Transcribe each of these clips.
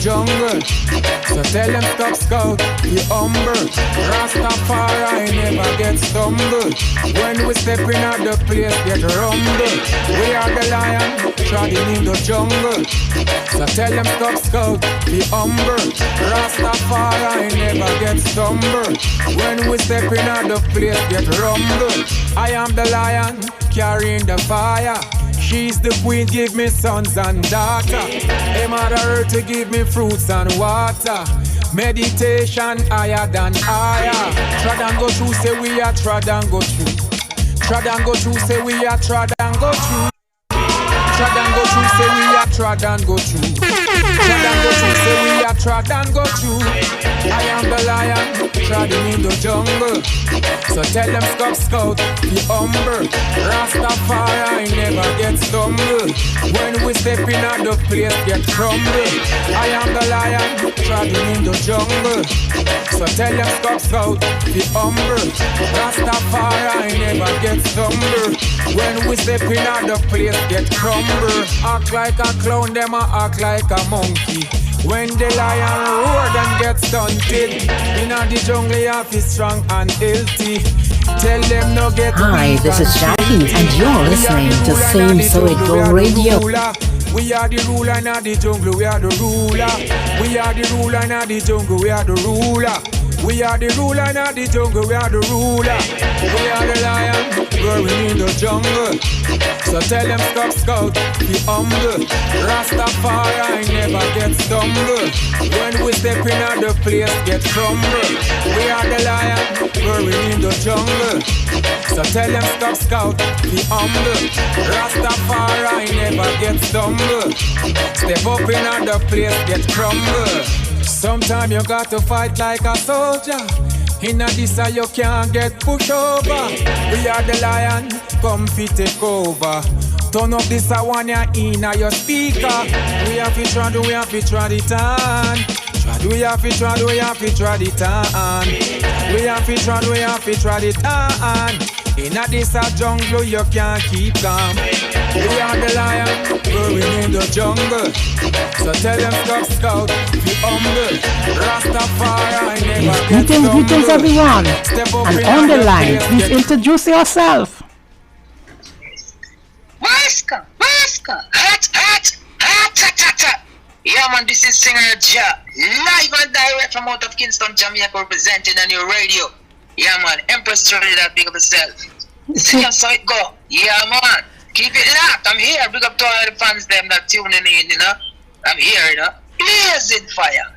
jungle. So tell them stop scout, be humble. Rastafari never get stumbled. When we step in at the place, get rumble. We are the lion, trotting in the jungle. So tell them stop scout, be humble. Rastafari never get stumbled. When we step in at the place, get rumble. I am the lion, carrying the fire. She's the queen, give me sons and daughter. A mother earth to give me fruits and water. Meditation higher than higher. Trod and go through, say we are trod and go through. Trod and go through, say we are trod and go through. Trod and go through, say we are trod and go through. Trod and go through, say we are trod and go through. I am the lion, treading in the jungle. So tell them stop scout, be humble. Rastafari never get stumbled. When we step in at the place, get crumbled. I am the lion, treading in the jungle. So tell them stop scout, be humble. Rastafari never get stumbled. When we step in at the place, get crumbled. Act like a clown, them a act like a monkey. When the lion roar, them get stunted. In the jungle, you have to be strong and healthy. Tell them no get. Hi, this is Jackie, and you're listening to Same So It Go Radio. We are the ruler in the jungle, we are the ruler. We are the ruler in the jungle, we are the ruler. We are the ruler in the jungle, we are the ruler. We are the lion, growing in the jungle. So tell them stop scout, be humble. Rastafari never get stumbled. When we step in at the place, get crumbled. We are the lion, growing in the jungle. So tell them stop scout, be humble. Rastafari never get stumbled. Step up in at the place, get crumbled. Sometimes you got to fight like a soldier. In a this you can't get pushed over. We are the lion, come fi take over. Turn up this one you in your speaker. We have to try, we have to try it on. We have to try, we have to try it on. We have to try, we have to try it on. In a this jungle you can't keep calm. We are the lion, growing in the jungle. So tell them stop scout, be humble. Rastafari never get stumbled. Greetings everyone. And on the line, please introduce yourself. Waska, hot. Yeah man, this is Singer Ja, live and direct from out of Kingston, Jamaica, representing on your radio. Yeah man, Empress Trinidad, big up yourself. See how it go. Yeah man, keep it locked. I'm here. Big up to all the fans them that tuning in, you know. I'm here, you know. Blazing fire.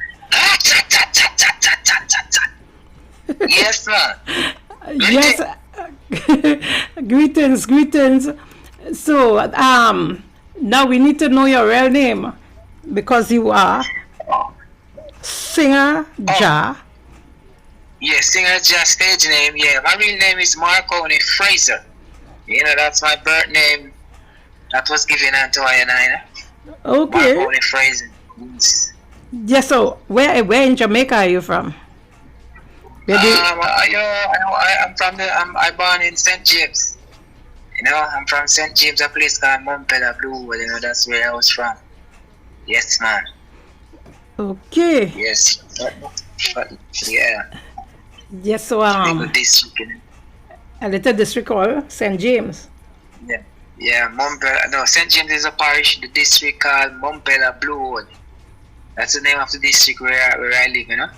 Yes man. Yes. Greetings. So, now we need to know your real name because you are Singer Ja. Yeah, Singer Ja stage name. Yeah, my real name is Marconi Fraser. You know, that's my birth name. That was given unto I and I. Okay. Marconi Fraser. Yes. So, where in Jamaica are you from? I'm from I born in St. James. You know, I'm from St. James, a place called Montpellier Blue. You know, that's where I was from. Yes, man. Okay. Yes. But yeah. Yes, so little district, you know? A little district called St. James. Yeah, Montpellier. No, St. James is a parish. The district called Montpellier Blue. That's the name of the district where I live, you know.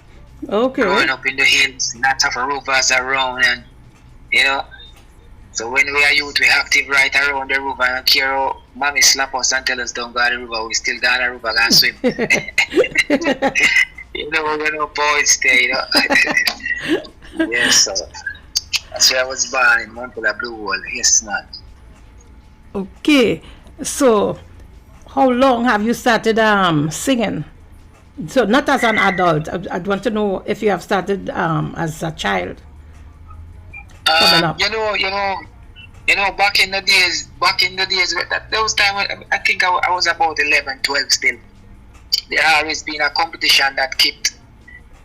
Okay. Growing up in the hills, lots of rivers around, and you know. So when we are youth, we active right around the river and care how mommy slap us and tell us don't go to the river. We still go to the river and swim. You know, we're no boys stay, you know. Yes, so that's where I was born in Montpellier Blue Wall. Yes, man. Okay, so how long have you started singing? So not as an adult. I'd want to know if you have started as a child. You know, back in the days, those time, I think I was about 11, 12 still. There always been a competition that kept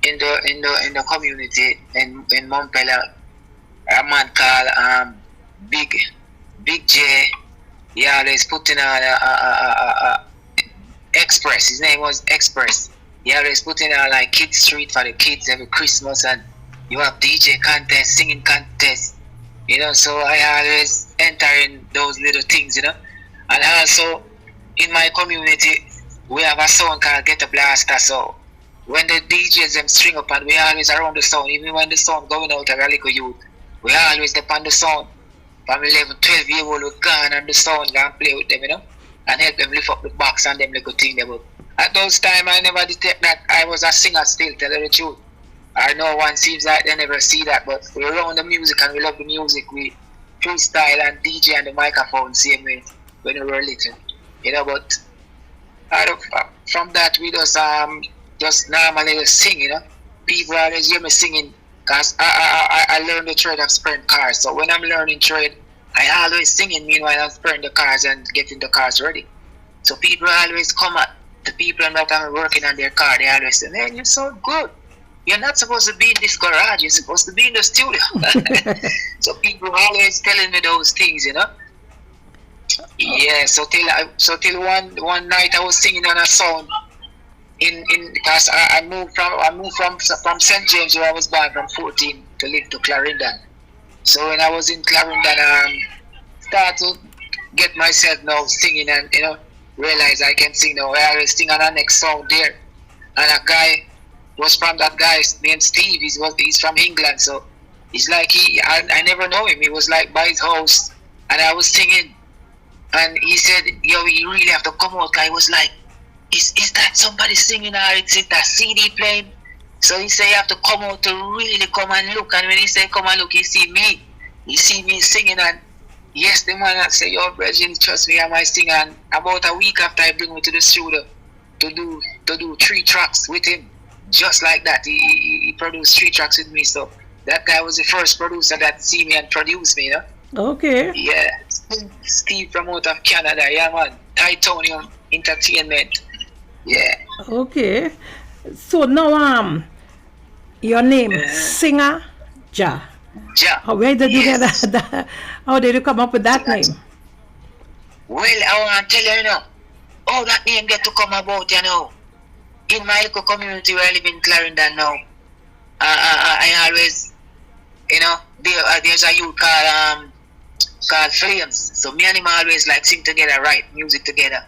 in the community in Montpellier. A man called Big J. Yeah, they put in a Express. His name was Express. He always putting out like kids street for the kids every Christmas, and you have DJ contest, singing contest, you know. So I always enter in those little things, you know. And also in my community, we have a song called Get a Blaster. So when the DJs them string up, and we always around the sound, even when the sound going out of a little youth, we always depend the sound. From 11, 12-year-old we gone on the sound and play with them, you know, and help them lift up the box and them little thing. But at those time I never detect that I was a singer still, tell the truth. I know one seems like they never see that, but we around the music and we love the music. We freestyle and DJ and the microphone same way when we were little, you know. But from that we just normally just sing, you know. People always hear me singing because I learned the trade of sprint cars. So when I'm learning trade, I always singing meanwhile I'm spraying the cars and getting the cars ready. So people always come at the people that I'm working on their car. They always say, "Man, you're so good. You're not supposed to be in this garage. You're supposed to be in the studio." So people always telling me those things, you know. Yeah. So till one night I was singing on a song in because I moved from St. James where I was born from 14 to live to Clarendon. So when I was in Clarendon, start to get myself now singing and, you know, realize I can sing now. I always sing on the next song there. And a guy was from that guy named Steve. He's from England. So it's like I never know him. He was like by his house and I was singing. And he said, "Yo, you really have to come out." I was like, is that somebody singing or is that CD playing? So he said you have to come out to really come and look. And when he said come and look, he see me singing. And yes, the man said, "Yo, Bridget, trust me, I might sing." And about a week after I bring me to the studio to do 3 tracks with him, just like that. He produced 3 tracks with me. So that guy was the first producer that see me and produced me, you know. Okay. Yeah, Steve from out of Canada, yeah man. Titanium Entertainment. Yeah. Okay. So now your name Singer Ja. Ja. Where did you get that? How did you come up with that name? Well, I want to tell you, you know, how that name get to come about, you know. In my local community where I live in Clarendon now, I always, you know, there's a youth called Flames. So me and him always like sing together, write music together.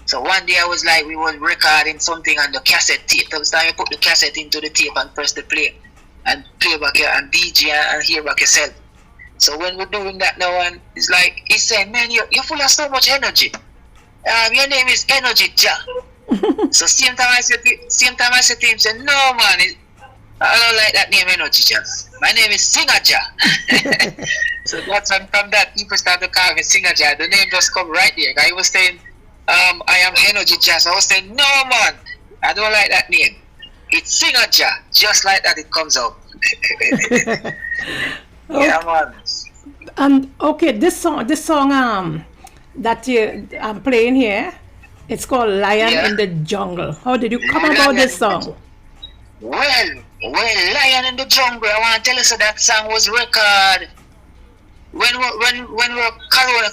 So one day I was like, we were recording something on the cassette tape. So time you put the cassette into the tape and press the play and play back here and DJ and hear back yourself. So when we're doing that now, and it's like he's saying, "Man, you're full of so much energy. Your name is Energy Ja." So same time I said to him, say, "No man, I don't like that name Energy Ja. My name is Singer Ja." So that's when from that people started to call me Singer Ja. The name just come right there. I was saying, I am Energy Ja. So I was saying, "No man, I don't like that name. It's Singer Ja." Just like that it comes out. Yeah man. And okay, this song that I'm playing here, it's called Lion in the Jungle. How did you come about this song? Well, Lion in the Jungle, I want to tell you, so that song was recorded when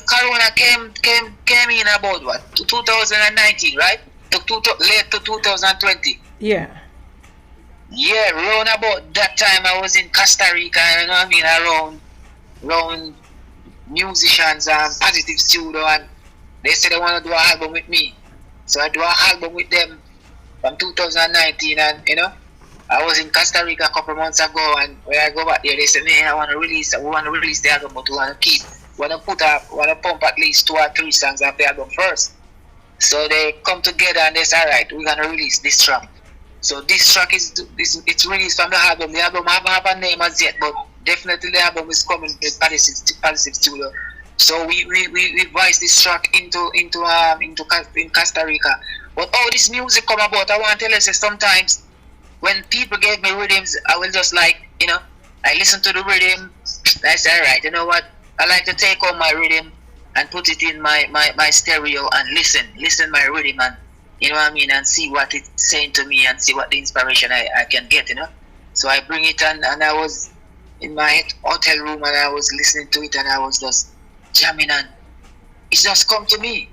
Corona came in about what, 2019, right? Late to 2020. Yeah. Yeah, around about that time I was in Costa Rica, you know what I mean, around musicians and Positive Studio, and they said they want to do an album with me. So I do an album with them from 2019, and you know, I was in Costa Rica a couple months ago, and when I go back there, they said, "Man, we want to release the album, but we want to pump at least 2 or 3 songs of the album first." So they come together and they say, "All right, we're gonna release this track." So this track it's released from the album. The album haven't have a name as yet, but definitely the album is coming with Positive Studio. So we voice this track in Costa Rica. But how this music come about, I want to tell you, sometimes when people give me rhythms, I will just like, you know, I listen to the rhythm. I say, all right, you know what? I like to take on my rhythm and put it in my stereo and listen my rhythm, and you know what I mean, and see what it's saying to me and see what the inspiration I can get, you know. So I bring it and I was in my hotel room and I was listening to it and I was just jamming, and it just come to me.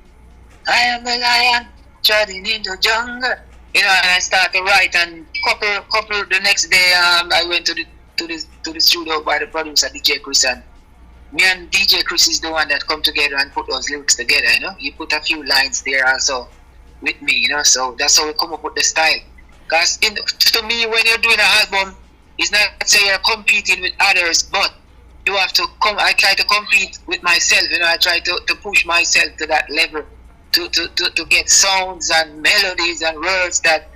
I am a lion treading in the jungle. You know, and I started to write, and couple the next day, I went to the studio by the producer DJ Chris, and me and DJ Chris is the one that come together and put those lyrics together. You know, he put a few lines there also with me. You know, so that's how we come up with the style. Cause to me, when you're doing an album, it's not say you're competing with others, but you have to come. I try to compete with myself. You know, I try to push myself to that level. To get sounds and melodies and words that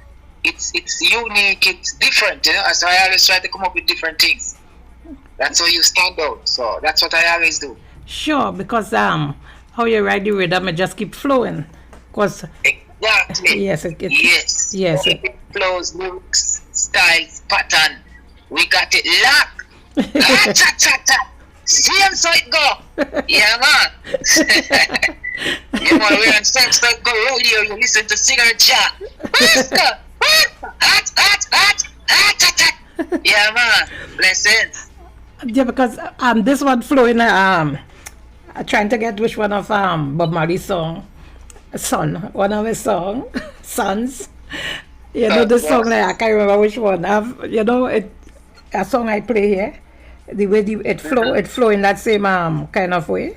it's unique, it's different, you know. So I always try to come up with different things. That's how you stand out. So that's what I always do. Sure, because how you write the rhythm, it just keep flowing. Cause exactly. Yes. Yes. It flows, lyrics, styles, pattern. We got it locked. Cha. Same so it go. Yeah, man. You know, we're on Same So It Go radio. You listen to Singer Jack. Hot. Yeah, man. Blessings. Yeah, because this one flowing. Trying to get which one of Bob Marley's song, one of his sons. You know the song like I can't remember which one. You know a song I play here. The way it flow in that same kind of way.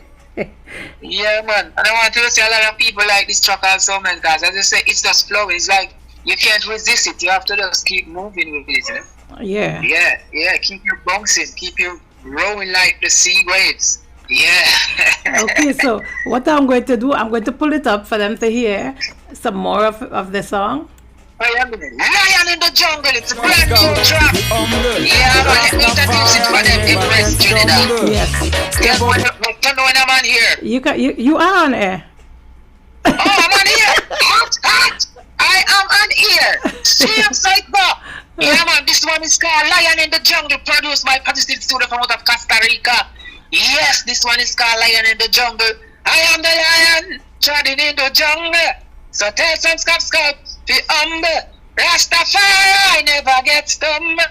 Yeah, man. And I want to say a lot of people like this track also, man, because as I say, it's just flowing. It's like you can't resist it. You have to just keep moving with it. Yeah. Yeah. Keep you bouncing. Keep you rolling like the sea waves. Yeah. Okay, so what I'm going to do, I'm going to pull it up for them to hear some more of the song. Lion in the Jungle, it's a brand new track. Yeah, man, let me introduce it for them. Impress Trinidad. Yes. Yeah, when I'm on here. You are on air. Oh, I'm on here. Hot. I am on air. Same So It Go. Yeah, man, this one is called Lion in the Jungle, produced by Positive Studio from out of Costa Rica. Yes, this one is called Lion in the Jungle. I am the lion, treading in the jungle. So tell some scout, be humble. Rastafari never get stumble.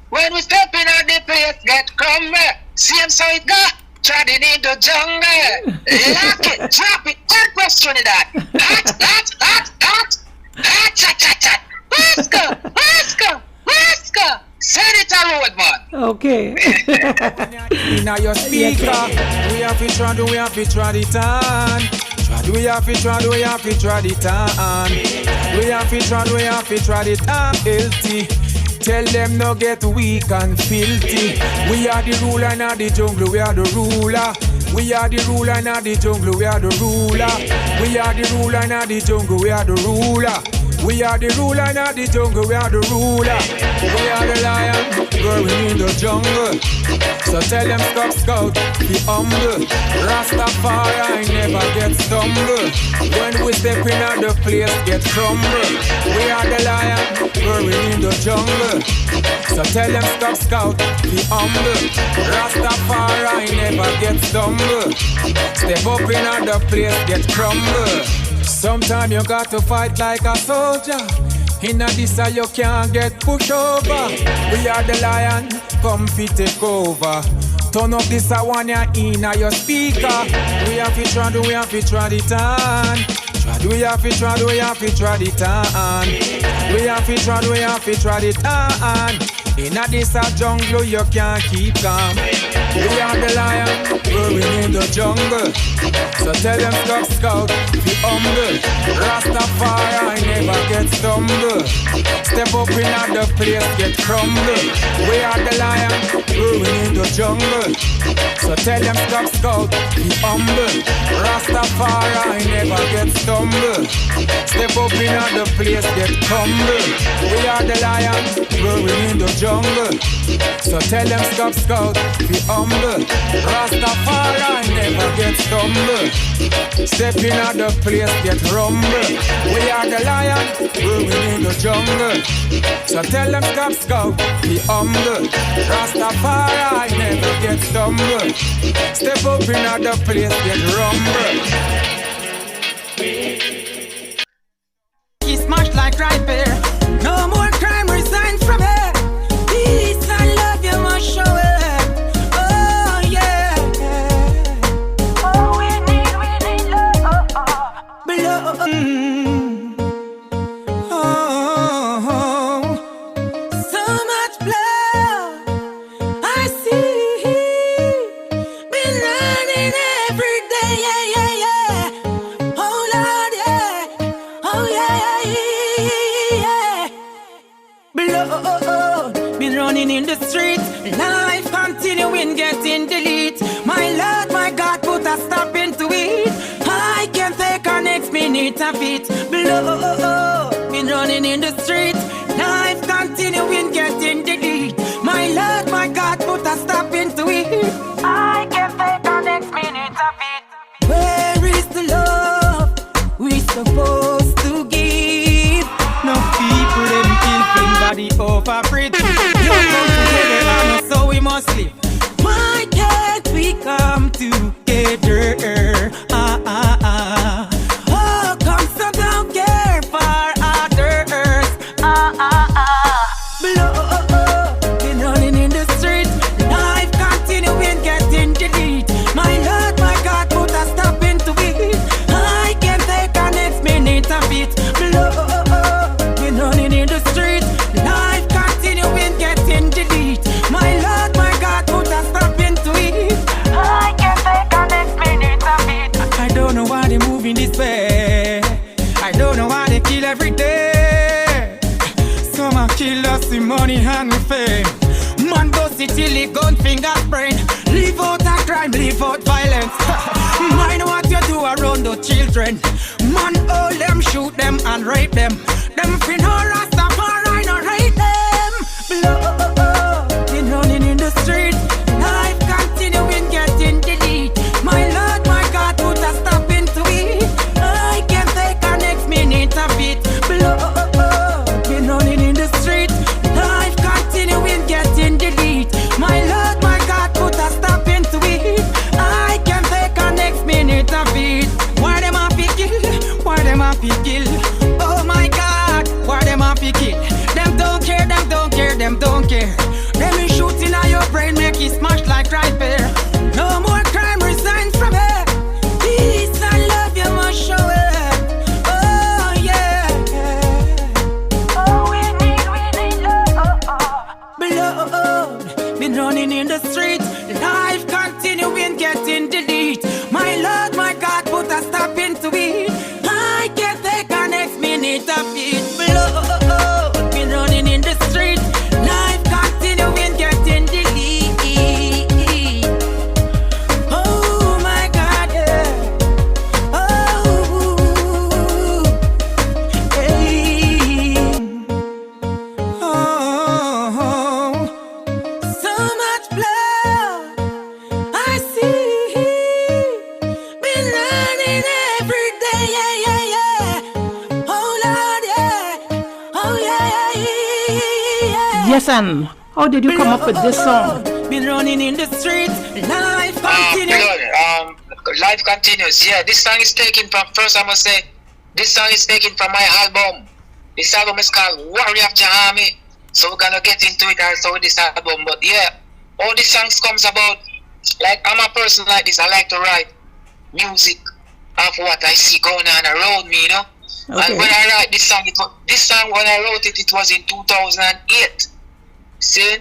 When we step in at the place, get crumble. Same So It Go, treading in the jungle. Lock it, drop it, Empress Trinidad. Hot. Chat. Let's go. Send it a road, man. Okay. Inna your speaker, we have to try it on. We have to try it on. We have to try it on. Healthy. Tell them no get weak and filthy. We are the ruler in the jungle, we are the ruler. We are the ruler in the jungle, we are the ruler. We are the ruler in the jungle, we are the ruler. We are the ruler in the jungle, we are the ruler. We are the lion, growing in the jungle. So tell them scout, be humble. Rastafari never get stumble. When we step in at the place, get crumble. We are the lion, growing in the jungle. So tell them scout, be humble. Rastafari never get stumble. Step up in at the place, get crumble. Sometimes you got to fight like a soldier. In a this you can't get pushed over. We are the lion, come fit take over. Turn up this one you in your speaker. We have to try it on. We have to try it on. We have to try it on. In a this jungle you can't keep calm. We are the lion, growing in the jungle. So tell them scout, be humble. Rastafari never get stumble. Step up in at the place, get crumble. We are the lion, growing in the jungle. So tell them scout, be humble. Rastafari never get stumble. Step up in at the place, get crumble. We are the lion, growing in the jungle. So tell them scout, be humble. Rastafari never get stumble. Step in at the place, get rumble. We are the lion, growing in the jungle. So tell them scout, be humble. Rastafari never get stumble. Step up in at the place, get rumble. He smashed like right there. No more crime resigns from here. Peace and love you must show it. Oh yeah. Oh we need love. Blood. Oh. blood. Been running in the streets, life continuing, getting delete. My Lord, my God, put a stop into it. I can't take our next minute of it. Blood, been running in the streets, life continuing, getting delete. My Lord, my God, put a stop into it. I can't take our next minute of it. Where is the love we supposed to give? No people them kill friend body over bridge. You come together and so we must live. Why can't we come together? Oh, come so don't care for others. Blood, been running in the streets, life continuing, getting delete. My Lord, my God, put a stop into it. I can't take our next minute of it. Blood, been running in the streets, life continuing, getting delete. My Lord, my God, put a stop into it. I can't take our next minute of it. I don't know why they moving this way. I don't know why they kill every day. Some are kill us the money and the fame. Man go see till he gun finger sprain. Leave out a crime, leave out violence. Mind what you do around the children. Man hold them, shoot them and rape them. Them fin no Rastafari, no rape them. Blood, been running in the street, life continuing, getting delete. My Lord, my God, put a stop into it. I can't take our next minute of it. Blood, been running in the street, life continuing, getting delete. My Lord, my God, put a stop into it. I can't take our next minute of it. Why them have to kill? Why them have to kill? Oh my God, why them have to kill? Them don't care, them don't care, them don't care. Them is shooting at your brain, make it smash like right there. No more crime resigns from here. Peace and love you must show it. Oh yeah. Oh we need love. Blood, been running in the streets, life continuing, getting delete. My Lord, my God, put a stop into it. I can't take our next minute of it. Blood, been running in the streets, life continuing, getting delete. Oh my God, yeah. Oh, hey. Oh, so much blood I see. Been learning every day, yeah, yeah, yeah. Oh Lord, yeah. Oh yeah, yeah, yeah. Yes, and how did you come up with this song? Been running in the streets, life continues. Life continues. Yeah, this song is taken from, first I must say, this song is taken from my album. This album is called Warrior of Jahami. So we're gonna get into it also with this album. But yeah, all these songs comes about, like I'm a person like this, I like to write music of what I see going on around me, you know. Okay. And when I write this song, this song when I wrote it, it was in 2008. See?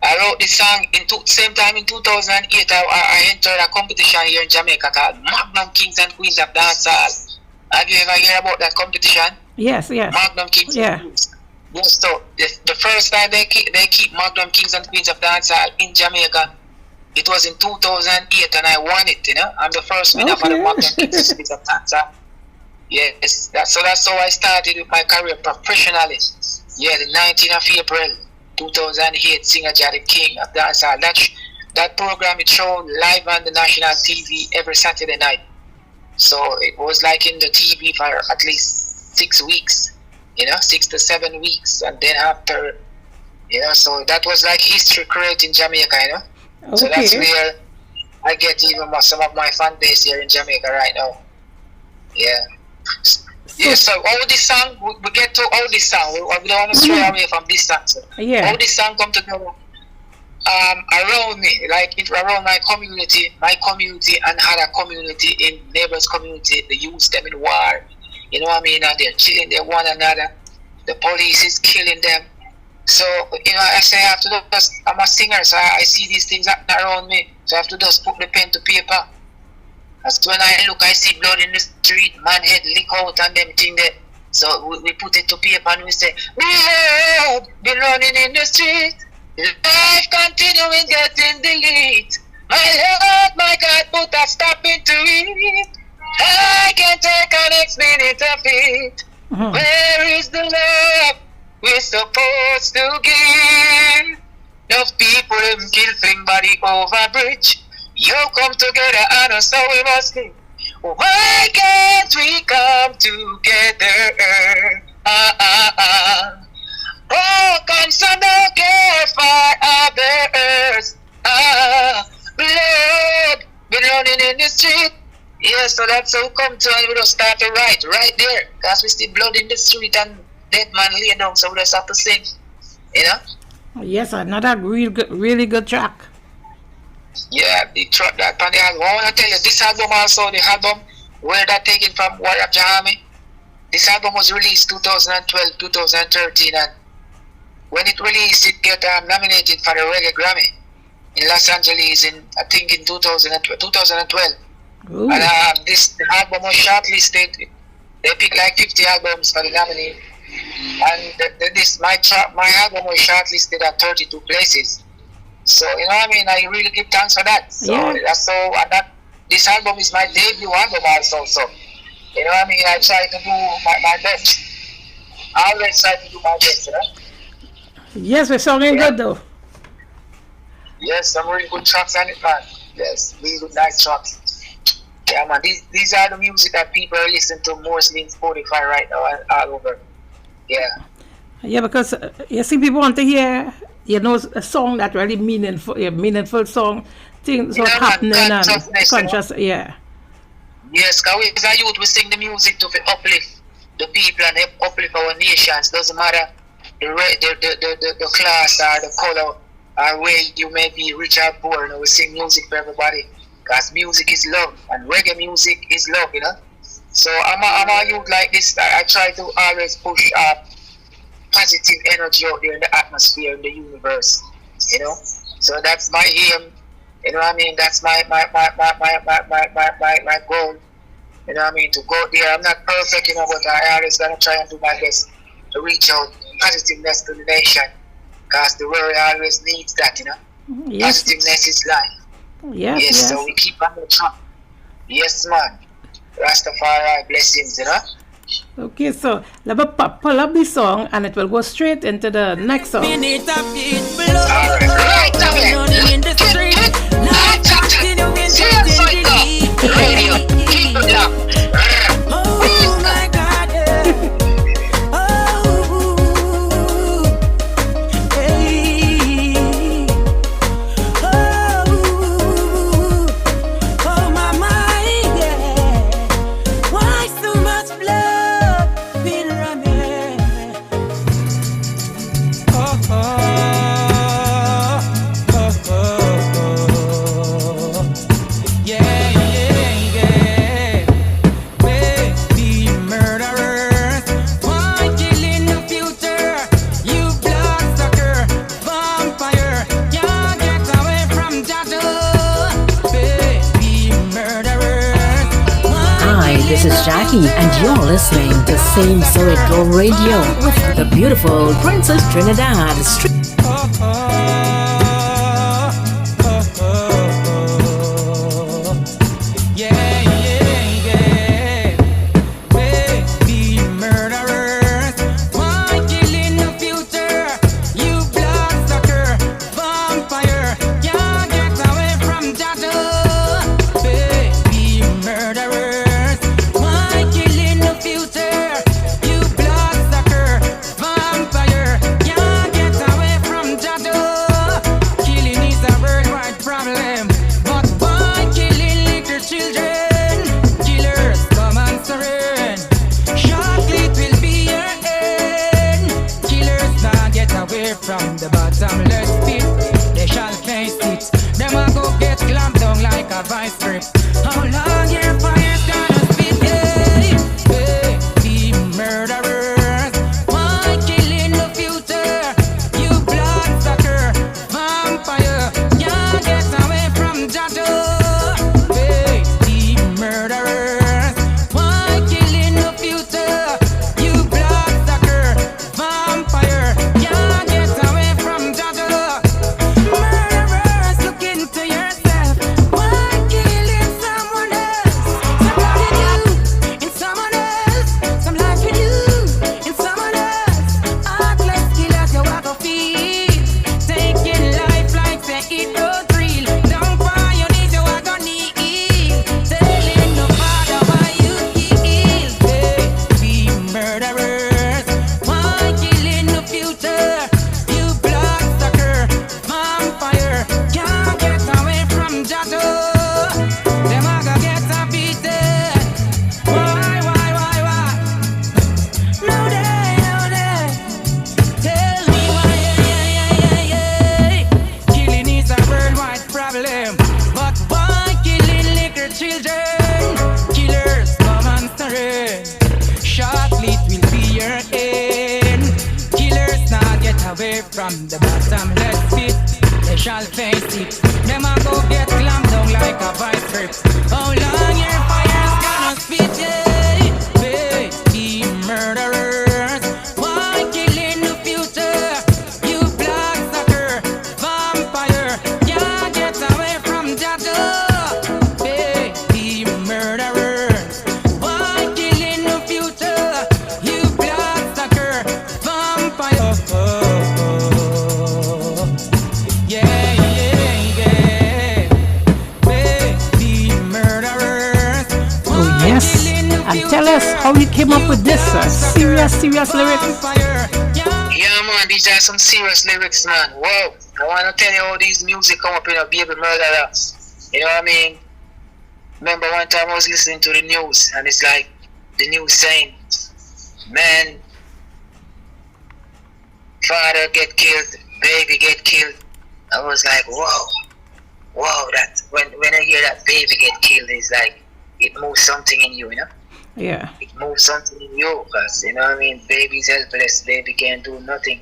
I wrote this song same time in 2008. I entered a competition here in Jamaica called Magnum Kings and Queens of Dancehall. Have you ever heard about that competition? Yes, yes. Magnum Kings Yeah. and Queens. Yes, so the first time they keep Magnum Kings and Queens of Dancehall in Jamaica, it was in 2008 and I won it, you know. I'm the first winner for the Magnum Kings and Queens of Dancehall. Yes, that's how I started with my career professionally. Yeah, the 19th of April 2008, Singer Jah the King of Dancehall. That program is shown live on the national TV every Saturday night. So it was like in the TV for at least 6 weeks, you know, 6 to 7 weeks, and then after, you know, so that was like history creating Jamaica, you know. Okay. So that's where I get even some of my fan base here in Jamaica right now. Yeah. Yeah, so all this song, we get to all this song. We don't want to stray away from this song. So Yeah. all this song come together around me, like around my community and other community in neighbors community. The youth them in war, you know what I mean, and they're killing their one another. The police is killing them. So, you know, I say I have to just, I'm a singer, so I see these things happening around me. So I have to just put the pen to paper. That's when I look, I see blood in the street, man head lick out and them thing there. So we put it to paper and we say, Behold, been running in the street. Life continuing getting delete. My Lord, my God, put a stop into it. I can take an next minute of it. Where is the love we're supposed to give? Enough people them kill fling body over bridge. You come together and so we must be. Why can't we come together? Oh, come some don't care for others. Blood been running in the street. Yeah, so that's how we come to and we just start to write right there. Because we see blood in the street and dead man lay down, so we just have to sing. You know? Yes, another really good track. Yeah, the track that on the album. I want to tell you, this album also, the album where that taken from War of the Army. This album was released 2012, 2013, and when it released, it got nominated for the Reggae Grammy in Los Angeles I think in 2012. Ooh. And this album was shortlisted. They picked like 50 albums for the nominee, and my album was shortlisted at 32 places. So you know what I mean. I really give thanks for that. So that's so. And this album is my debut album also. So you know what I mean. I try to do my best. I always try to do my best. You know. Yes, we're sounding good though. Yes, some really good tracks on it, man. Yes, really good, nice tracks. Yeah, man. These are the music that people are listening to mostly in Spotify right now all over. Yeah. Yeah, because you see, people want to hear, a song that really meaningful song, things what's happening and conscious, yeah. Yes, because we as a youth, we sing the music to uplift the people and uplift our nations. Doesn't matter the class or the color or where you may be rich or poor. We sing music for everybody. Because music is love, and reggae music is love, you know. So I'm a youth like this. I try to always push positive energy out there in the atmosphere, in the universe, you know. So that's my aim, you know what I mean. That's my goal, you know what I mean. To go there. I'm not perfect, you know, but I always gonna try and do my best to reach out positiveness to the nation, because the world always needs that, you know. Yes. Positiveness is life. Yes, so we keep on the track. Yes, man. Rastafari blessings, you know. Okay, so let me pull up this song and it will go straight into the next song. Right away. In the street. Radio. Keep it up. Oh my God. This is Jackie, and you're listening to Same So It Go Radio with the beautiful Princess Trinidad. From the bottomless pit, they shall face it. Them a go get clamped down like a vice grip. How long your fire's gonna spit? Hey, the murderers, why killing the future? You bloodsucker, vampire, can't get away from Jato. Hey, the murderers, why killing the future? You away from the bottomless pit. They shall face it. Them a go get slammed down like a vice grip. How long your fire's gonna spit, yeah? Baby murderers, why killing the future? You bloodsucker, vampire, can't get away from that door. Baby murderers, why killing the future? You bloodsucker, vampire. Yeah, yeah, yeah. Baby murderers. Oh, yes. And tell us how you came up with this serious lyrics. Yeah, man, these are some serious lyrics, man. Whoa. I want to tell you how these music come up in a Baby Murderer. You know what I mean? Remember one time I was listening to the news, and it's like the news saying, man, father get killed, baby get killed. I was like, whoa, that when I hear that baby get killed, it's like it moves something in you, you know? Yeah. It moves something in you, because, you know what I mean, baby's helpless, baby can't do nothing.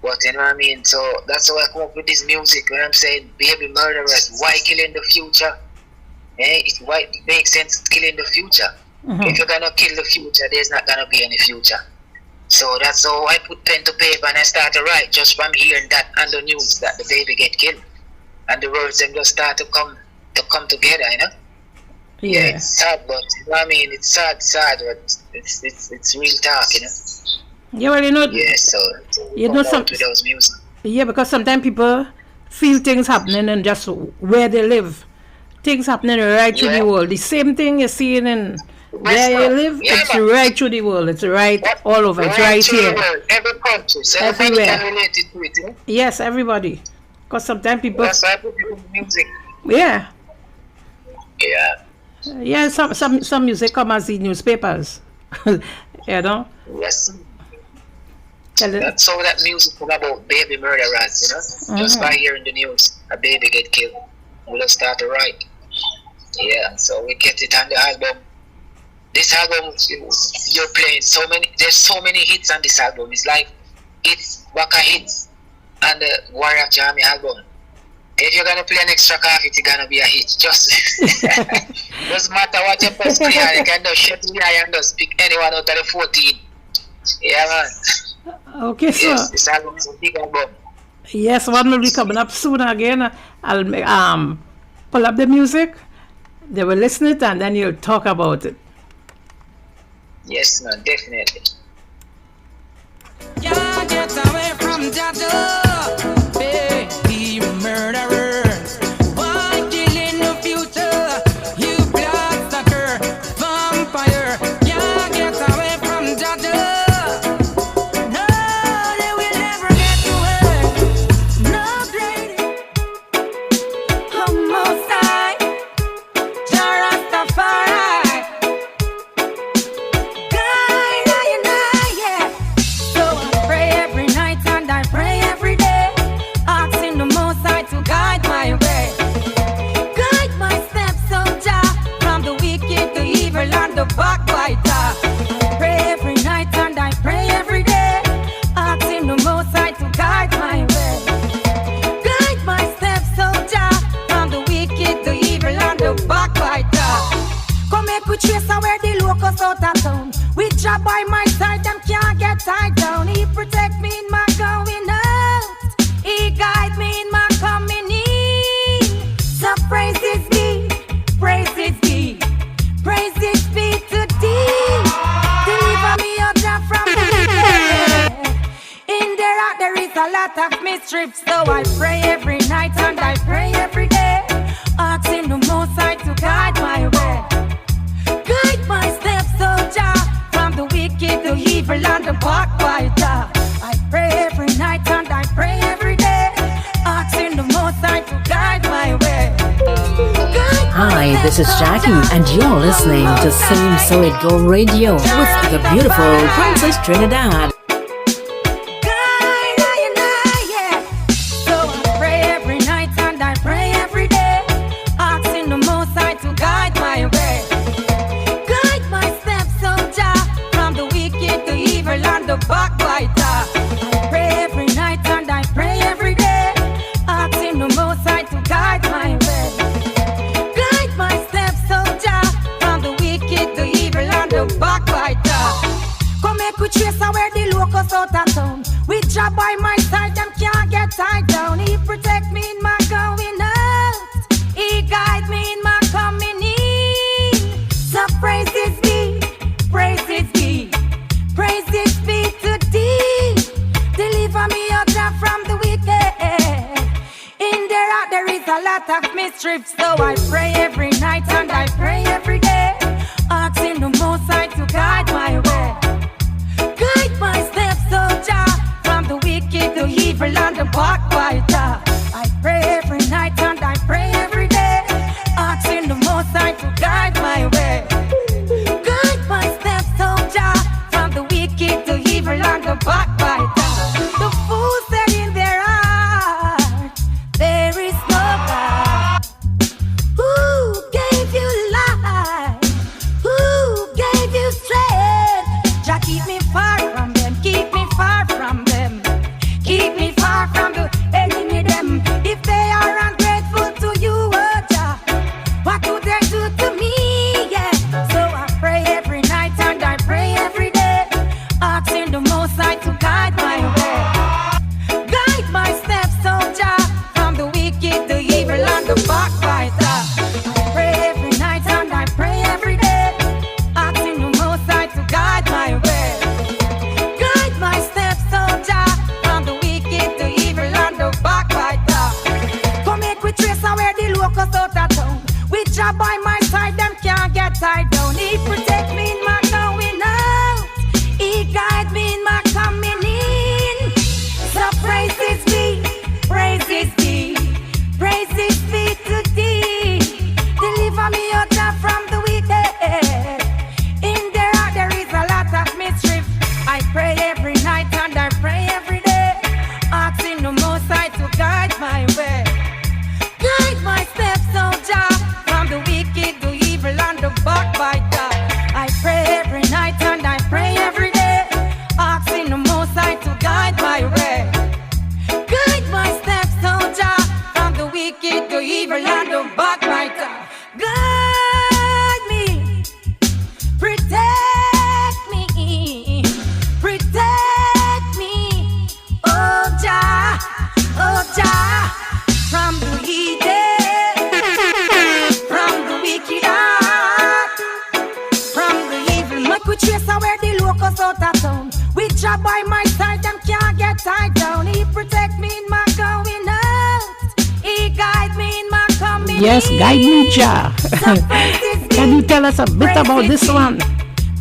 But, you know what I mean, so that's how I come up with this music, when I'm saying baby murderers, why killing the future? It makes sense killing the future. Mm-hmm. If you're gonna kill the future, there's not gonna be any future. So that's how I put pen to paper and I start to write, just from hearing that on the news that the baby get killed. And the words them just start to come together, you know? Yeah, it's sad, but you know what I mean, it's sad, but it's real talk, you know. Yeah, well, you know. Yeah, so you know some. with those music. Yeah, because sometimes people feel things happening and just where they live, things happening right through the world. The same thing you're seeing in where you live, it's right through the world. It's right all over. It's right here. Every country, so everywhere. Everybody can relate to it, you know? Yes, everybody. Because sometimes people. That's why I put it in music. Yeah. Yeah. Yeah, some music come as the newspapers. You know? Yes. That's how that music is about baby murderers, you know? Mm-hmm. Just by hearing the news, a baby get killed. We'll start to write. Yeah, so we get it on the album. This album, you're playing there's so many hits on this album. It's like hits, waka hits, and the Warrior Jammy album. If you're gonna play an extra half, it's gonna be a hit. Just doesn't matter what you press play, you can just shut the eye and just pick anyone out of the 14. Yeah, man. Okay, so yes, this album is a big album. Yes, one will be coming up soon again. I'll pull up the music. They will listen it and then you'll talk about it. Yes, man, definitely. Can't get away from that door, baby murderers. Why killing the future? You bloodsucker, vampire. Can't get away from that door. No, they will never get away. No grading. Homicide. Jarastafari. The backbiter. Pray every night and I pray every day, asking the Most High to guide my way. Guide my steps, soldier, from the wicked, the evil, and the backbiter. Come make we trace where the locals out of town. With Jah by my side, them can't get tied down. He protect me in my going out. He guide me in my coming in. So praises be, praises be. Praises be to thee. Deliver me out from the wicked. In there is a lot of mischief. So I pray every night and I pray every day, asking the Most High to guide my way. Guide my steps, soldier, from the wicked, the evil, and the backbiter. I pray every night and I pray every day, asking the Most High to guide my way. Hi, this is Jackie, and you're listening to Same So It Go Radio with the beautiful Princess Trinidad. So I pray every night and I pray every day, asking the Most High to guide my way. Guide my steps, soldier, from the wicked, the evil, and the backbiter. I pray every night. job by my side, them can't get tied down. He protect me in my going out. He guide me in my coming in. So praises be to thee. Deliver me out from the wicked. In there is a lot of mischief. So I pray every night and I pray every day, asking the Most High to guide my way. Guide my steps, oh Jah, from the wicked, the evil and the backbiter. I pray every night and I pray every day, asking the Most High to guide my way. Guide my steps, oh Jah, from the wicked, the evil and the backbiter. The fools said in their heart, there is no God. Who gave you life? Who gave you strength? Jah, keep me far from them, keep me far from them. Keep me far from the enemy them. If they are ungrateful to you, oh Jah, what do they do to me? Yeah. So I pray every night and I pray every day, asking the Most High to guide my way. Guide my steps, oh Jah, from the wicked, the evil and the backbiter. I pray every night and I pray every day, asking the Most High to guide my way. Guide my steps, oh Jah, from the wicked, the evil and the backbiter. Come make we trace and where the locusts out of town. With Jah by my side, them can't get tied down. He protect me in my going out. He guide me in my coming in. So praises be to thee. Deliver me out from the wicked. In there is a lot of mischief. I pray every night and I pray every day, asking the Most High to guide my way. Guide my steps, oh Jah, from the wicked, the evil and the backbiter. I pray every night and I pray every day, asking the Most High to guide my way. Guide my steps, oh Jah, from the wicked, the evil and the backbiter. Guide me, protect me, oh Jah, from the heathen, from the wicked heart, from the evil. Make we trace where the locusts out of town. With Jah by my side, them can't get tied down. He protect me in my going out. He guide me in my coming Yes, in. guide me, Jah. So praises Can you be, tell us a bit about this one?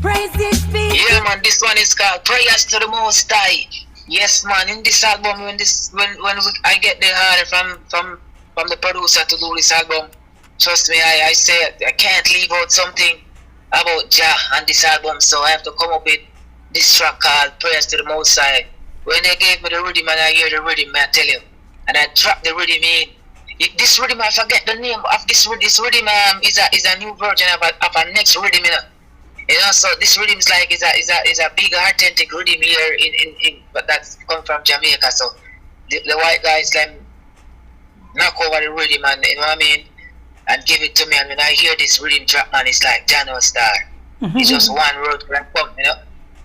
praises be. Yeah, man, this one is called Prayers to the Most High. Yes, man, in this album, I get the order from the producer to do this album, trust me, I say I can't leave out something about Jah on this album, so I have to come up with this track called Prayers to the Most High. When they gave me the rhythm and I hear the rhythm, I tell you, and I drop the rhythm in. This rhythm, I forget the name of this rhythm. This rhythm is a new version of a next rhythm, you know. So this rhythm is like is a big authentic rhythm here in but that's come from Jamaica. So the white guys like knock over the rhythm and you know what I mean, and give it to me. And when I hear this rhythm drop, man, it's like Jano Star. It's just one word that come, you know.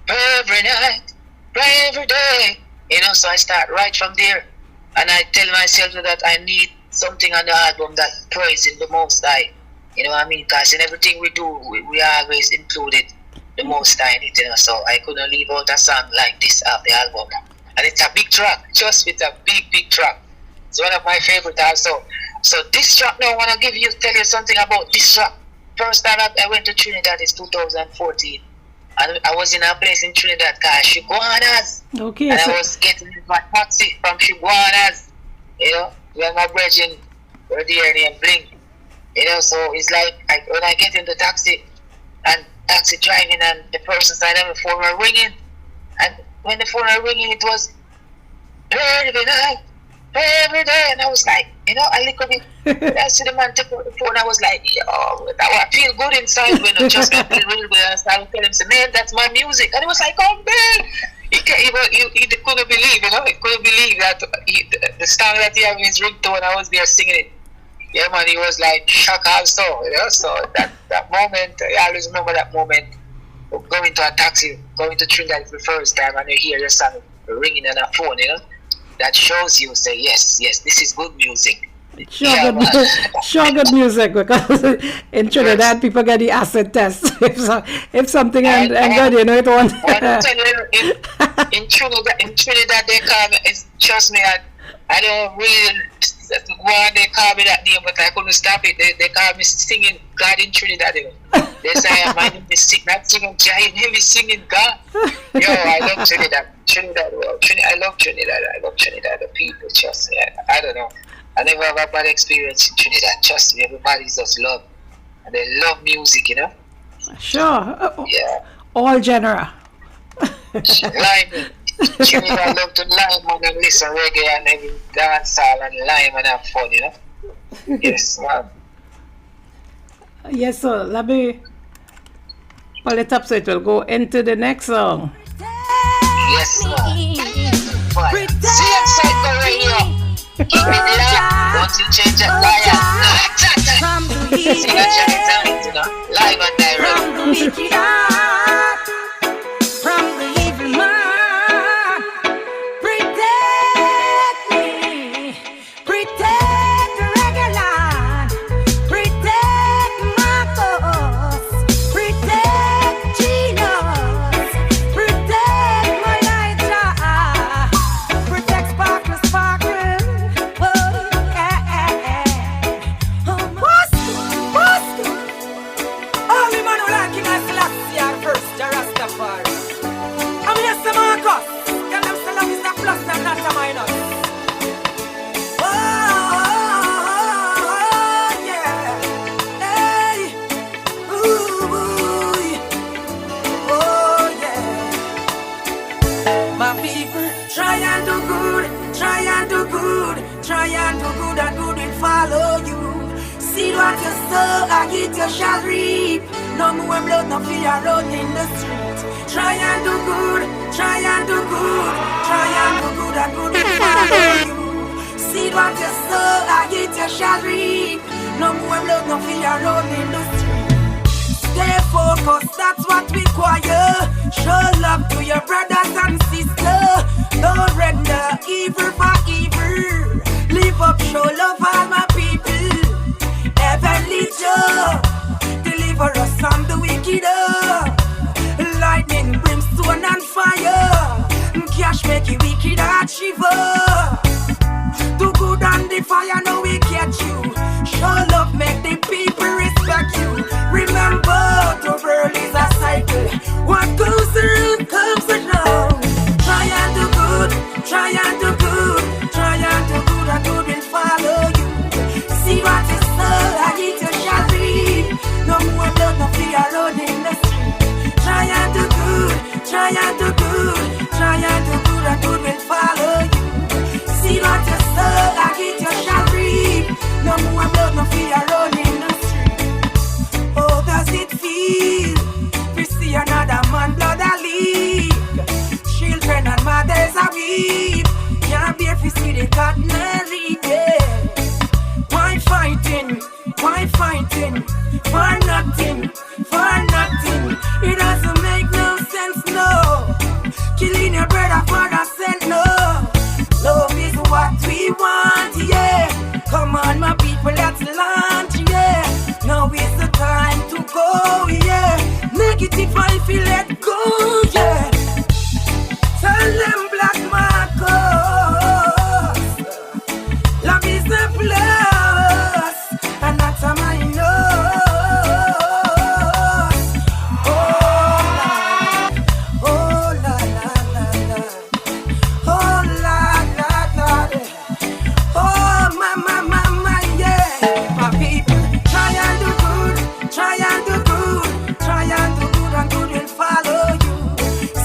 Pray every night, pray every day, you know. So I start right from there, and I tell myself that I need something on the album that praising the Most High. You know what I mean? Because in everything we do, we always included the Most High in it, you know. So I couldn't leave out a song like this off the album. And it's a big track. Just it's a big track. It's one of my favorite also. So this track now, I want to tell you something about this track. First time I went to Trinidad is 2014. And I was in a place in Trinidad called Shiguanas. Okay. And I was getting in my taxi from Shiguanas. You know, where my brethren were there named Blink. You know, so it's like when I get in the taxi and taxi driving and the person side of the phone were ringing, and when the phone were ringing, it was pray every night, pray every day, and I was like, you know, I look at it, I see the man take out the phone, I was like, yo, I feel good inside when I just got real good. I started telling him, man, that's my music, and he was like, oh man, he couldn't believe, you know, he couldn't believe that the song that he had in his ringtone, I was there singing it. Yeah, man, he was like shocked also, you know. So that moment, I always remember that moment of going to a taxi, going to Trinidad for the first time, and you hear your song ringing on a phone, that shows you, say, yes, this is good music. Sure, good music, because in Trinidad people get the acid test. If something ain't good, it won't. In Trinidad, they call me. Trust me, I don't really want they call me that name, but I couldn't stop it. They call me singing God in Trinidad. They say my name is not singing giant, heavy singing God. Yo, I love Trinidad. I love Trinidad. The people, trust me. I don't know. I never have a bad experience in Trinidad. Trust me, everybody's just love. And they love music, Sure. Yeah. All genre. Lime. Trinidad love to lime and listen reggae and every dance hall and lime and have fun, Yes, man. Yes, sir. Let me pull it up so it will go into the next song. Yes, man. Fine. See you inside the radio. Keep it loud. Don't you change that liar. See you live and direct. From the wicked heart, from the evil man, protect me, protect the regular, protect my cause, protect Jesus, protect my light, protect Sparkle. And good will follow you. See what you sow, and it you shall reap. No more blood, no fear run in the street. Try and do good, try and do good, try and do good, and good will follow you. See what you sow, and it you shall reap. No more blood, no fear run in the street. Stay focused, that's what we require. Show love to your brothers and sisters. Don't render evil for evil. Live up, show love all my people. Heavenly Joe, deliver us from the wicked. Lightning, brimstone and fire. Cash make you wicked heart shiver. Do good and the fire, now we catch you. Show love, make the people respect you. Remember, the world is a cycle. What goes around comes around. Try and do good, try and do good, try and do good, and good will follow you. See what is sow, and it you shall reap. No more blood, no fear run in the street. Try and do good, try and do good, try and do good, and good will follow you. See what you sow, and it you shall reap. No more blood, no fear run in the street. Oh, does it feel to see another man blood a leak? Children and mothers are weep. Can't bear to see the cottonary dead. Why fighting? Why fighting? For nothing, for nothing. It doesn't make no sense, no. Killing your brother for a cent, no. Love is what we want, yeah. Come on, my people, let's launch, yeah. Now is the time to go, yeah. Negative, I feel let go, yeah. Tell them black Marcos, love is the plus, and that's a minus. Oh la la la la, oh la la la, oh my yeah. My people, try and do good, try and do good, try and do good, and good will follow you.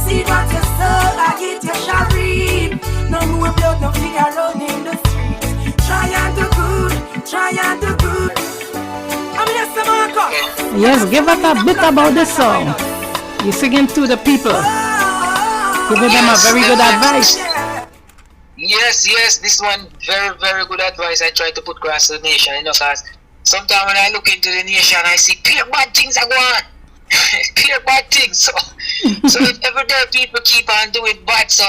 See what you sow, I get you shall reap. No more blood, no fear run in the streets. Try and do good, try and do good. I'm just a marker. Yes, give us a bit about this song. You're singing to the people, giving them a very good advice. Yes, this one very, very good advice. I try to put across the nation, because sometimes when I look into the nation, I see clear bad things are going on. Clear bad things. So if every day people keep on doing bad, so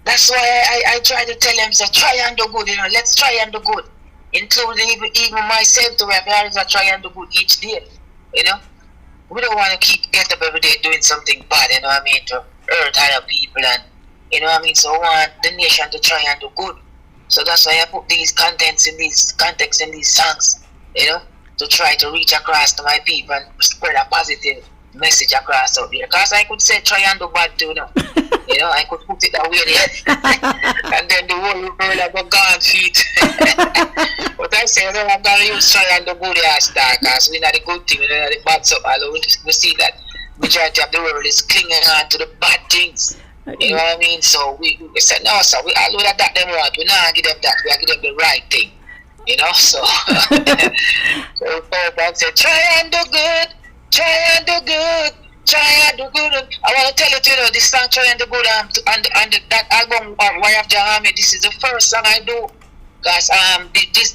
That's why I try to tell them, so try and do good, let's try and do good. Including even myself to have to try and do good each day, We don't want to get up every day doing something bad, to hurt other people and, so I want the nation to try and do good. So that's why I put these contexts in these songs, to try to reach across to my people and spread a positive message across out there. Because I could say try and do bad too, I could put it that way there. And then the whole world will go gone feet. But I say, I'm going to use try and do good hashtag because we know the good thing, we know the bad stuff. We see that majority of the world is clinging on to the bad things. You know what I mean? So we said, no, sir, we all know that them want. We not give them that. We give them the right thing. So so Paul said, try and do good, try and do good, try and do good. I want to tell you, this song try and do good and that album Why of the Army, this is the first song I do. Because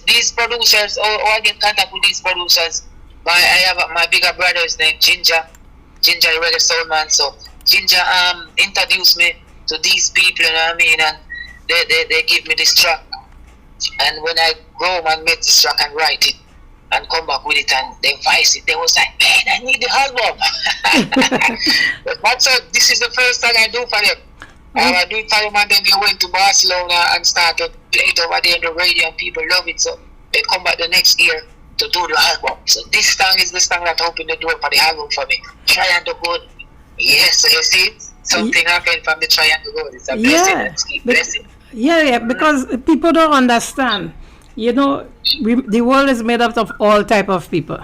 these producers, or I get contact with these producers. I have my bigger brother's name, Ginger the reggae soul man. So Ginger introduced me to these people, and they give me this track. And when I go home and make this track and write it and come back with it and they voice it, they was like, man, I need the album. But so this is the first thing I do for them. I do it for them, and then they went to Barcelona and started play it over there on the radio and people love it. So they come back the next year to do the album. So this song is the song that opened the door for the album for me. Try and do good. Yes, so you see, something happened from the try and do good. It's a blessing. It's a blessing. Yeah, because people don't understand. The world is made up of all type of people.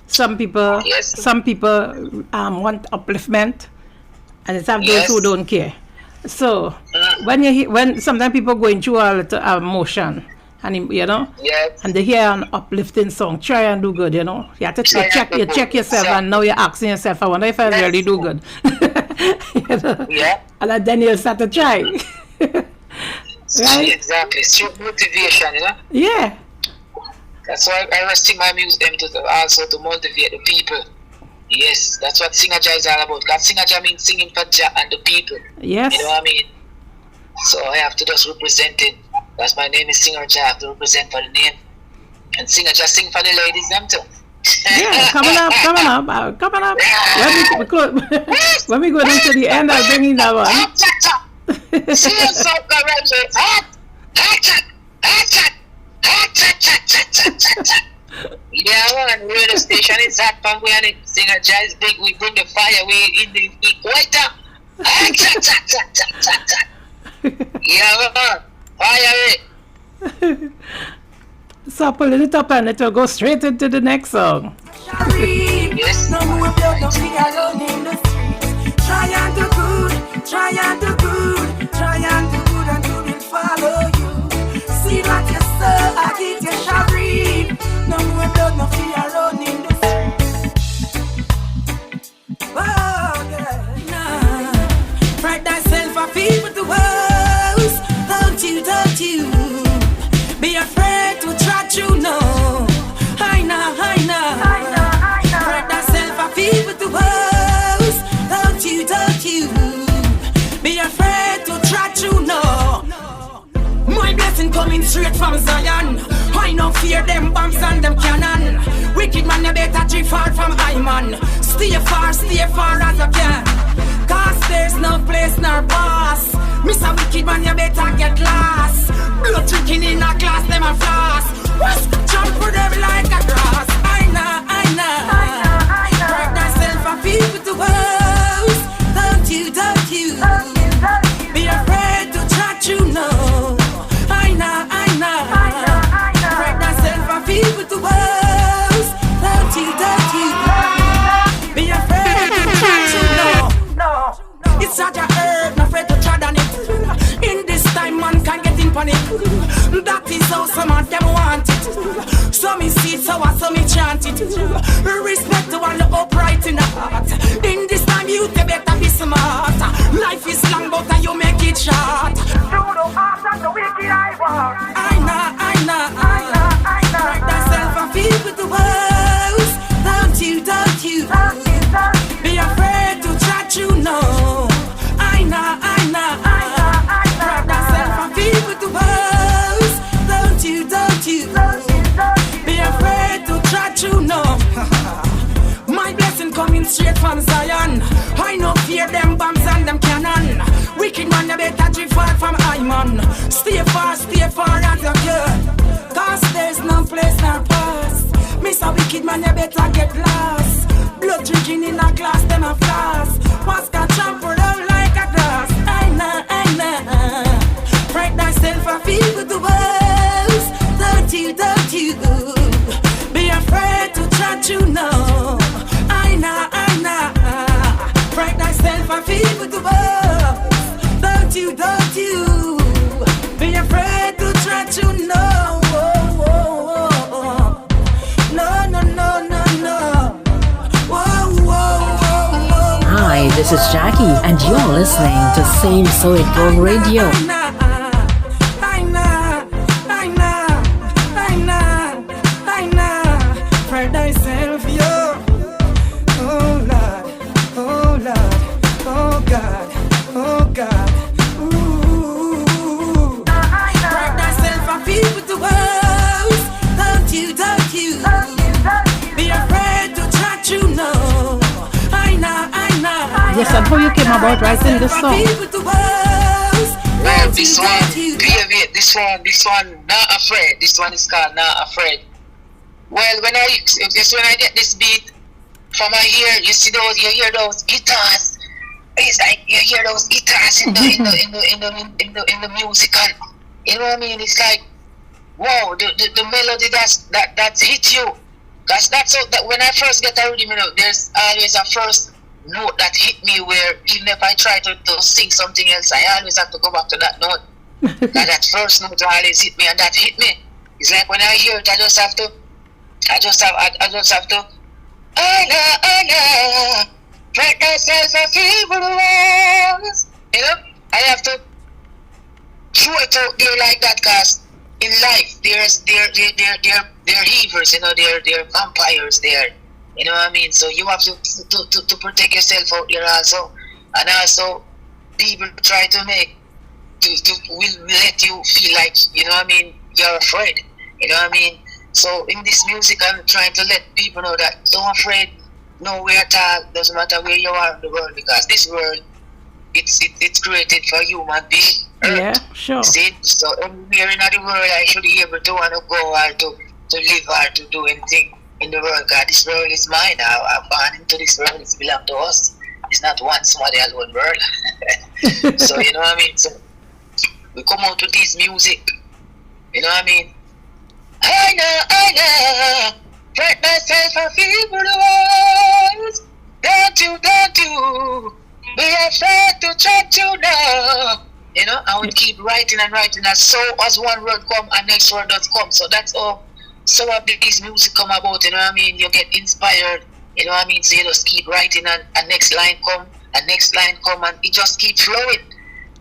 Some people want upliftment, and it's have those who don't care. So when sometimes people going through a little emotion, and and they hear an uplifting song, try and do good. You have to check yourself, and now you're asking yourself, I wonder if I really do good. And then you'll start to try. Right? Exactly. It's your motivation, Yeah. That's why I was sing my music also to motivate the people. Yes, that's what Singer Jah is all about. Because Singer Jah means singing for Jah and the people. Yes. You know what I mean? So I have to just represent it. That's my name is Singer Jah. I have to represent for the name. And Singer Jah sing for the ladies them too. Yeah, coming up. When we go down to the end, I'll bring in that one. See you so correct. It's hot. Yeah, man, radio station is hot, but we are Singer Jah is big. We bring the fire. We in the equator. Yeah, man, fire it. So pull it up and it will go straight into the next song. Yes. No more blood, no be alone in the streets. Try and do good, try and do good, try and do good, and you will follow you. See what you sow, I get you shall reap. No more blood, no be alone in the streets. Oh, yeah, nah. Pride thyself, I feel with the woes. Don't you be afraid to try to know. I know. Pride thyself, I feel with the woes. Don't you be afraid to try to know. My blessing coming straight from Zion. I no fear them bombs and them cannon. Wicked man, you better drift far from I man. Stay far as you can. Cause there's no place nor boss. Mr. Wicked man, you better get lost. Blood drinking in a glass, them a floss. What's jump for them like a grass? I know. Pride thyself and feel with the woes. Don't you be afraid to try to know. I know. Pride thyself and feel with the woes. Don't you be afraid to try to know. It's such a herb, not afraid to tread on it. In this time, man can get in panic. That is how some of them want it. Some me see it, so me chant it. Respect to all the upright in the heart. In this time, you better be smart. Life is long, but you make it short. Through the heart of the wicked I walk. I know. Pride thyself and feel with the woes. Don't you be afraid to try to know. I know. Pride man. Stay far as you can. Cause there's no place nor past. Miss a wicked man, you better get lost. Blood drinking in a glass, them a flask. What's got trampled down like a grass? I know. Pride thyself and feel with the words. Don't you be afraid to try to know. I know. Pride thyself and feel with the words. Don't you be afraid to try to know. Hi, this is Jackie, and you're listening to Same So It Go Radio. Pride thyself, yo. Oh Lord, oh God. Ooh. Pride thyself and feel with the words. Don't you be afraid to try to know. I know. Yes, and how you came about writing this song? Well, this one, Not Afraid. This one is called Not Afraid. Well, when I get this beat from my ear, you hear those guitars. It's like you hear those guitars in the music, and you know what I mean. It's like, wow, the melody that's hit you. Cause that's how, that when I first get a rhythm, there's always a first note that hit me where even if I try to sing something else, I always have to go back to that note. that first note always hit me, and that hit me. It's like when I hear it, I just have to. I know, break myself a feeble walls. I have to throw it out there like that, cause in life they're heavers, they're vampires there. You know what I mean? So you have to protect yourself out there also. And also people try to will let you feel like, you know what I mean, you're afraid. You know what I mean? So in this music I'm trying to let people know that don't afraid, nowhere at all, doesn't matter where you are in the world, because this world it's created for human being. Yeah, sure. See? So anywhere in the world I should be able to want to go or to live or to do anything in the world. God, this world is mine. I'm born into this world. It belongs to us. It's not one somebody alone world. So you know what I mean? So we come out with this music. You know what I mean? I know. Break myself a feeble walls. Don't you be afraid to try to know. You know, I would keep writing and so as one word come and next word does come. So that's all some of these music come about, you know what I mean? You get inspired, you know what I mean? So you just keep writing and next line come and it just keep flowing.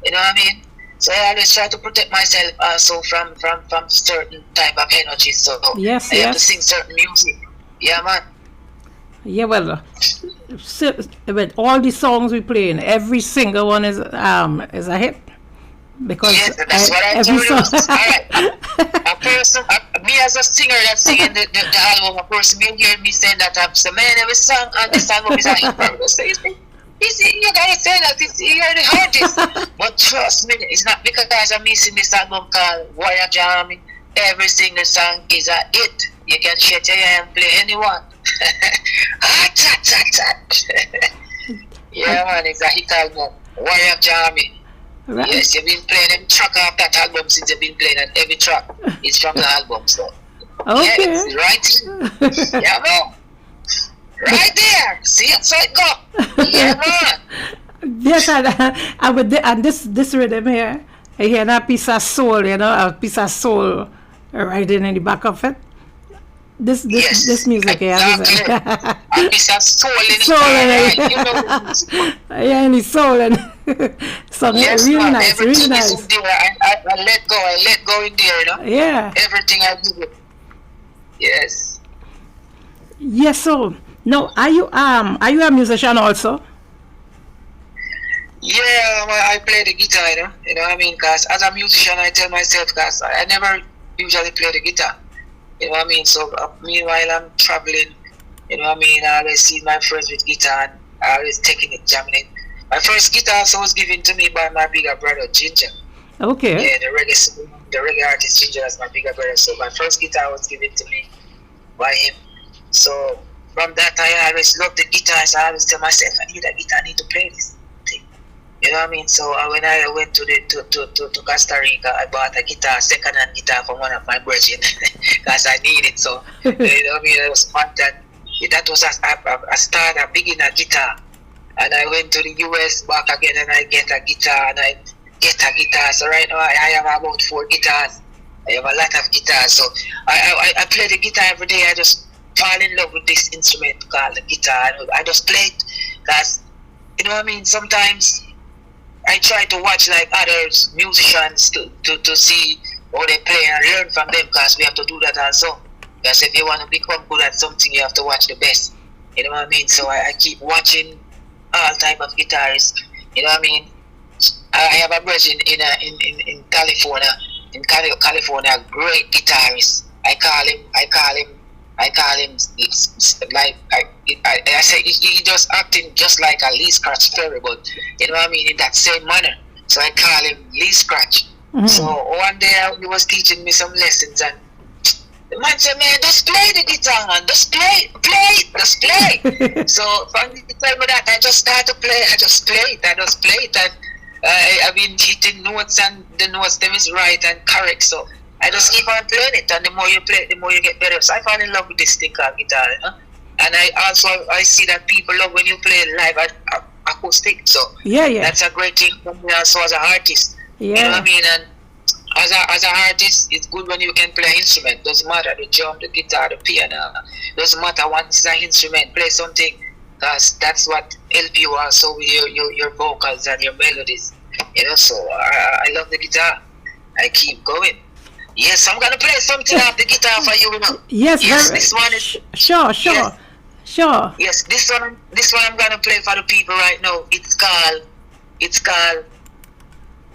You know what I mean? So I always try to protect myself also from certain type of energy. So yes, I have to sing certain music. Yeah, man. Yeah, well, with all the songs we playing, every single one is a hit. Because yes, that's what I told you. Alright. A person, me as a singer that's singing the album, a person may hear me saying that I'm the man every song on this album is a hit. So you gotta say that you're the artist. But trust me, it's not because I'm missing this album called Warrior Jam. Every single song is a hit. You can shut your hand and play anyone. Yeah, man, it's a hit album. Warrior Jam. Right. Yes, you've been playing every track of that album since you've been playing, and every track is from the album. So, okay. Yeah, it's right. Yeah, man. Right there. See it, so it go. Yeah, man. Yes, and this rhythm here, I hear that piece of soul, a piece of soul riding in the back of it. This music here. Exactly. A piece of soul in it. Yeah, and the soul and so yes, really man, nice, really nice. Is in there. I let go in there, Yeah. Everything I do. Yes. Yes, so now are you a musician also? Yeah, I play the guitar, you know what I mean? Because as a musician, I tell myself, because I never usually play the guitar, you know what I mean? So meanwhile, I'm traveling, you know what I mean? I always see my friends with guitar, and I always taking it, jamming it. My first guitar also was given to me by my bigger brother, Ginger. Okay. Yeah, the reggae artist Ginger is my bigger brother. So my first guitar was given to me by him. So from that I always loved the guitar. So I always tell myself, I need a guitar, I need to play this thing. You know what I mean? So when I went to Costa Rica, I bought a guitar, second-hand guitar from one of my brethren because I need it. So you know what I mean? It was fun that was a start, a beginner guitar. And I went to the US back again, and I get a guitar, and I get a guitar. So right now I have about 4 guitars. I have a lot of guitars. So I play the guitar every day. I just fall in love with this instrument called the guitar. I just play it because, you know what I mean? Sometimes I try to watch like others musicians to see how they play and learn from them, because we have to do that also. Because if you want to become good at something, you have to watch the best. You know what I mean? So I keep watching all type of guitarists. You know what I mean? I have a brother in California. In California, great guitarist. I call him like I say he just acting just like a Lee Scratch Ferry, but you know what I mean, in that same manner. So I call him Lee Scratch. So one day he was teaching me some lessons, and the man said, "Man, just play the guitar, man. Just play, just play." So from the time of that, I just start to play. I just play it, and I've been hitting notes, and the notes them is right and correct. So I just keep on playing it, and the more you play it, the more you get better. So I fall in love with this thing called guitar. And I see that people love when you play live acoustic. So that's a great thing for me also as an artist. You know what I mean? And as an artist, it's good when you can play an instrument. Doesn't matter the drum, the guitar, the piano. Doesn't matter what is an instrument. Play something, because that's what help you also with your vocals and your melodies. You know, so I love the guitar. I keep going. Yes, I'm gonna play something off the guitar for you now. Yes, this one is sure. Yes, this one I'm gonna play for the people right now. It's called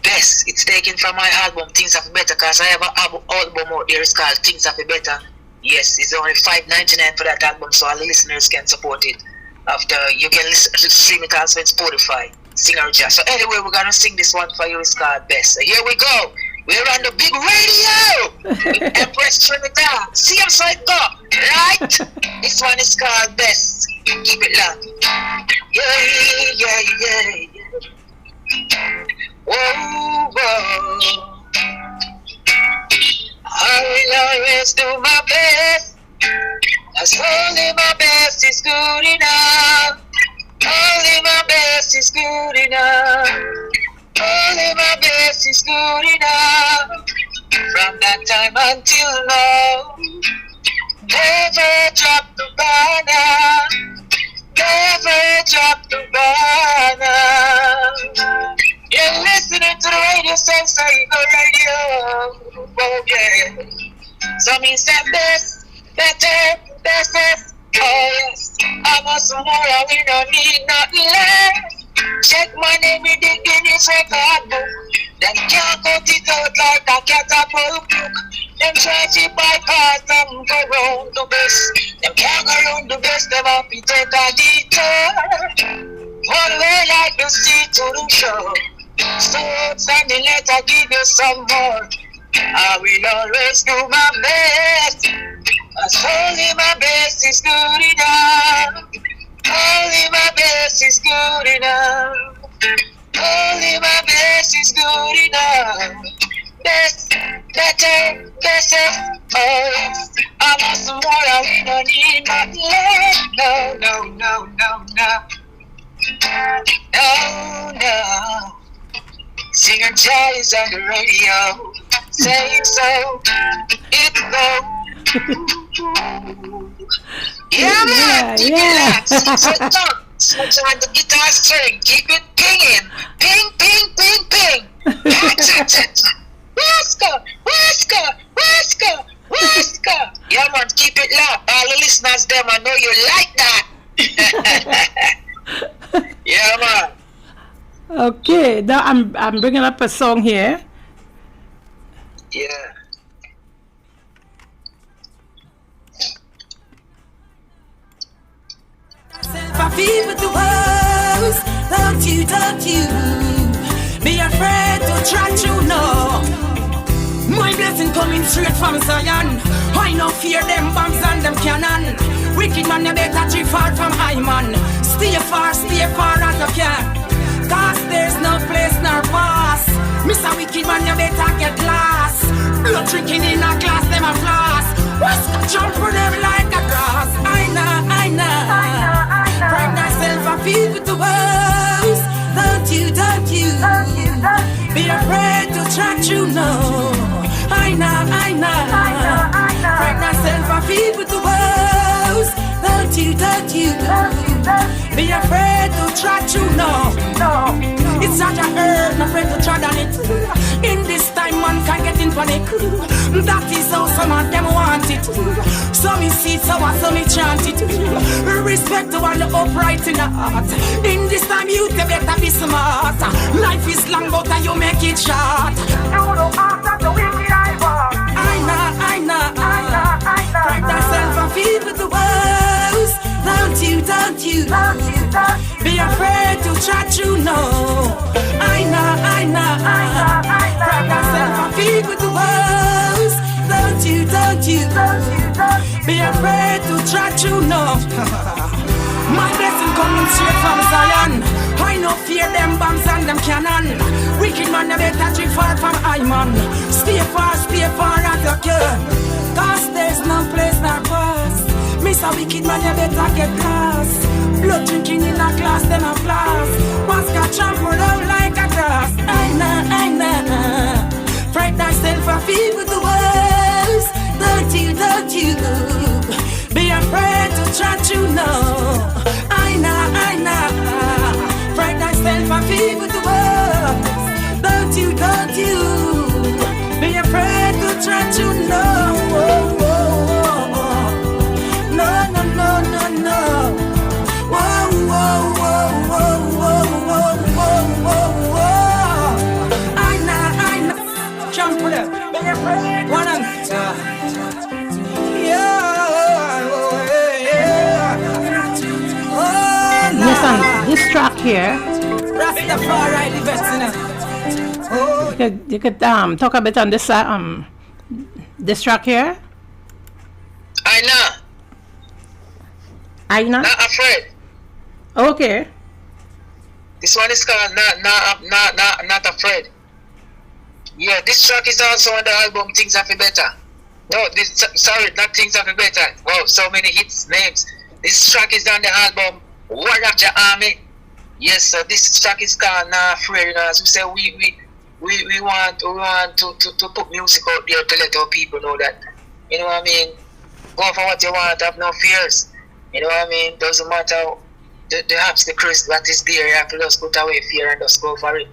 Best. It's taken from my album Things Are Better, because I have an album out there. It's called Things Are Better. Yes, it's only $5.99 for that album, so all the listeners can support it. After you can stream it also on Spotify, Singer Jazz. So anyway, we're gonna sing this one for you. It's called Best. So here we go. We're on the big radio with Empress Trinidad. See how so it go, right? This one is called Best. Keep it loud. Yeah. Whoa. I will always do my best, as only my best is good enough. Only my best is good enough. Only my best is good enough. From that time until now, never drop the banner. Never drop the banner. You're listening to the radio station, radio. Oh yeah. So me say best, better, bestest. Oh yes. I must more, we don't need nothing less. Check my name in the Guinness record book. Them can't cut it out like a catapult book. Them try to bypass them, go round the best. Them can't go round the best, them have to take a detour. One way like the sea to the shore. So send the letter, give you some more. I will always do my best, as only my best is good enough. Only my best is good enough. Only my best is good enough. Best, better, bestest. Oh yes, I want some more, I don't need nothing less. No. Singer Jay is on the radio, saying so. It's go. Yeah. So on the guitar string, keep it pinging. Ping. Whisker. Yeah, man, keep it loud. All the listeners, them, I know you like that. Yeah, man. Okay, now I'm bringing up a song here. Yeah. I feel with the words, don't you be afraid to trot you know. My blessing coming straight from Zion. I no fear them bombs and them cannon. Wicked man, you better keep far from high man. Stay far as you can. Cause there's no place nor pass. Mr. Wicked man, you better get lost. Blood drinking in a glass, them a floss. What's the jump for them like a grass? I know. Prime thyself and feed with the words. Don't you be afraid to try to know. I know. Prime thyself and feed with the words. Don't you be afraid to try to know. It's such a hurt, not afraid to tread on it. In this time, man can get in panic. That is how some of them want it. Some is see it, some me chant it. Respect to all the upright in the heart. In this time, you better be smart. Life is long, but you make it short. You don't answer the wicked I want. I know. Pride thyself and feed with the words. Don't you be afraid to try to know. I know. Pride thyself and feed with the words. Don't you be afraid to try to know. My blessing coming straight from Zion. I no fear them bombs and them cannon. Wicked man, you better keep far from high man. Stay far as you can. Cause there's no place nor pass. Mr. Wicked man, you better get lost. Blood drinking in a glass, them a floss. Once got trampled down like a grass. I know. Fright thyself and feed with the words. Don't you be afraid to try to know. I know. Fright thyself and feed with the words. Don't you be afraid to try to know. No. I know. Jump with it. One and Listen, this track here. You could talk a bit on this track here. I know. Not afraid. Okay. This one is called not afraid. Yeah, this track is also on the album Things Have Been Better. No, not Things Have Been Better. Wow, so many hits names. This track is on the album War of the Army. Yes, so this track is called Not Afraid. You know, as we say, we want to put music out there to let our people know that, you know what I mean, go for what you want, have no fears. You know what I mean? Doesn't matter the obstacles that is there, you have to just put away fear and just go for it.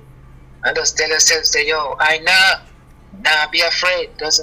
And just tell yourself, say, yo, I know, nah, be afraid. Doesn't matter.